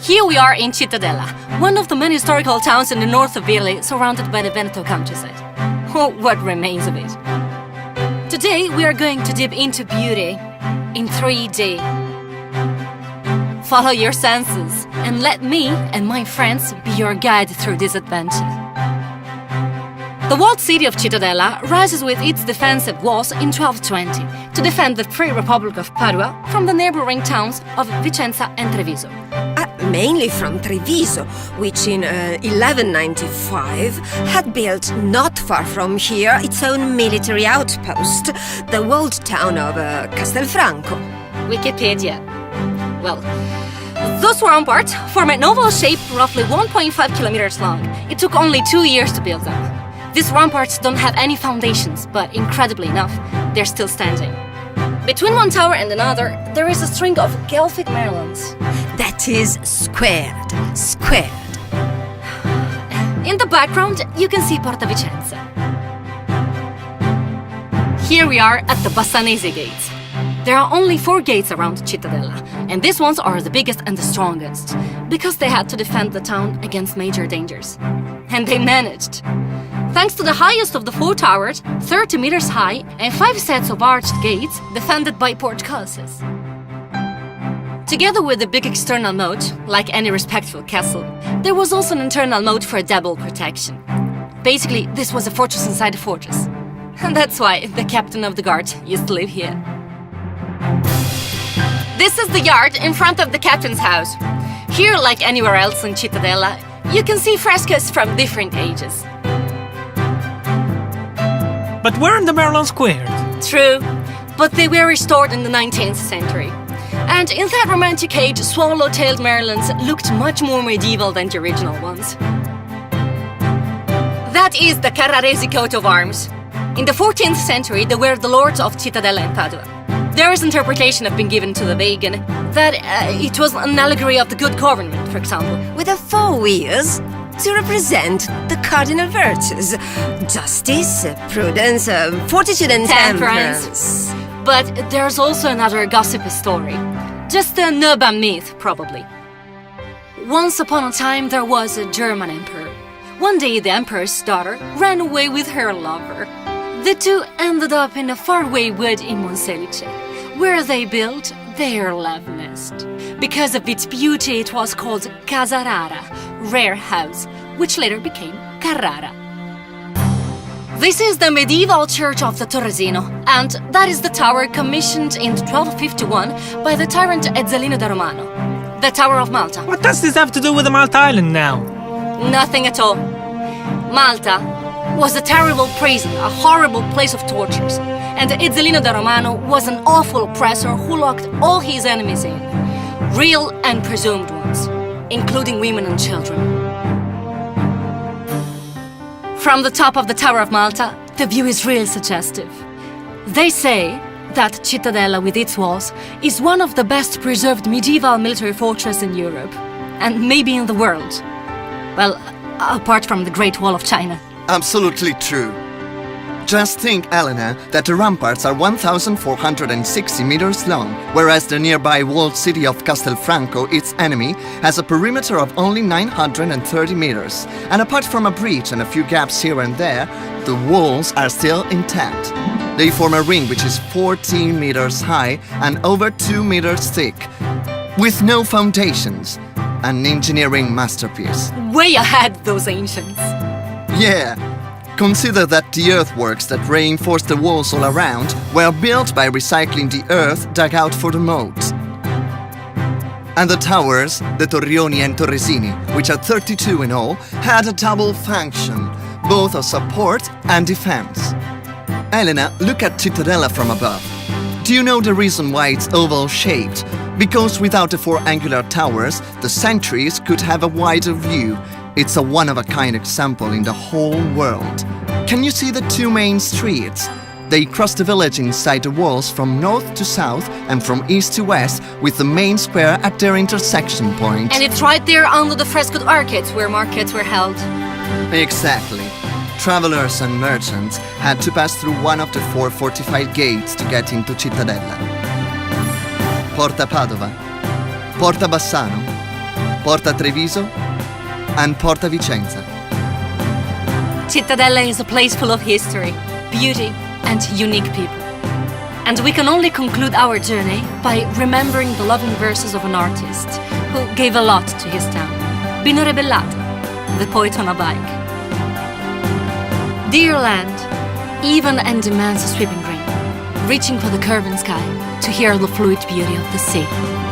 Here we are in Cittadella, one of the many historical towns in the north of Italy, surrounded by the Veneto countryside. Or what remains of it. Today we are going to dip into beauty in 3D. Follow your senses and let me and my friends be your guide through this adventure. The walled city of Cittadella rises with its defensive walls in 1220 to defend the Free Republic of Padua from the neighboring towns of Vicenza and Treviso. Mainly from Treviso, which in 1195 had built not far from here its own military outpost, the walled town of Castelfranco. Wikipedia. Well, those ramparts form an oval shape roughly 1.5 kilometers long. It took only 2 years to build them. These ramparts don't have any foundations, but incredibly enough, they're still standing. Between one tower and another, there is a string of Guelphic merlons. That is squared. In the background, you can see Porta Vicenza. Here we are at the Bassanese gates. There are only 4 gates around Cittadella, and these ones are the biggest and the strongest, because they had to defend the town against major dangers. And they managed. Thanks to the highest of the 4 towers, 30 meters high, and 5 sets of arched gates defended by portcullises. Together with the big external moat, like any respectful castle, there was also an internal moat for double protection. Basically, this was a fortress inside a fortress. And that's why the captain of the guard used to live here. This is the yard in front of the captain's house. Here, like anywhere else in Cittadella, you can see frescoes from different ages. But weren't the merlons squared? True, but they were restored in the 19th century. And in that romantic age, swallow-tailed merlons looked much more medieval than the original ones. That is the Carraresi coat of arms. In the 14th century, they were the lords of Cittadella and Padua. There's interpretation have been given to the vegan that it was an allegory of the good government, for example. With the 4 wheels to represent the cardinal virtues: justice, prudence, fortitude and temperance. But there's also another gossipy story. Just an urban myth, probably. Once upon a time, there was a German emperor. One day, the emperor's daughter ran away with her lover. The two ended up in a faraway wood in Monselice, where they built their love nest. Because of its beauty, it was called Casa Rara, rare house, which later became Carrara. This is the medieval church of the Torresino, and that is the tower commissioned in 1251 by the tyrant Ezzelino da Romano, the Tower of Malta. What does this have to do with the Malta Island now? Nothing at all. Malta was a terrible prison, a horrible place of tortures, and Ezzelino da Romano was an awful oppressor who locked all his enemies in, real and presumed ones, including women and children. From the top of the Tower of Malta, the view is really suggestive. They say that Cittadella, with its walls, is one of the best preserved medieval military fortresses in Europe, and maybe in the world. Well, apart from the Great Wall of China. Absolutely true. Just think, Elena, that the ramparts are 1,460 meters long, whereas the nearby walled city of Castelfranco, its enemy, has a perimeter of only 930 meters. And apart from a breach and a few gaps here and there, the walls are still intact. They form a ring which is 14 meters high and over 2 meters thick, with no foundations. An engineering masterpiece. Way ahead, those ancients. Yeah. Consider that the earthworks that reinforce the walls all around were built by recycling the earth dug out for the moat. And the towers, the Torrioni and Torresini, which are 32 in all, had a double function, both of support and defense. Elena, look at Cittadella from above. Do you know the reason why it's oval-shaped? Because without the 4 angular towers, the sentries could have a wider view. It's a one-of-a-kind example in the whole world. Can you see the 2 main streets? They cross the village inside the walls from north to south and from east to west, with the main square at their intersection point. And it's right there under the frescoed arcades where markets were held. Exactly. Travelers and merchants had to pass through one of the 4 fortified gates to get into Cittadella. Porta Padova, Porta Bassano, Porta Treviso, and Porta Vicenza. Cittadella is a place full of history, beauty, and unique people. And we can only conclude our journey by remembering the loving verses of an artist who gave a lot to his town, Bino Rebellato, the poet on a bike. Dear land, even and immense sweeping green, reaching for the curving sky to hear the fluid beauty of the sea.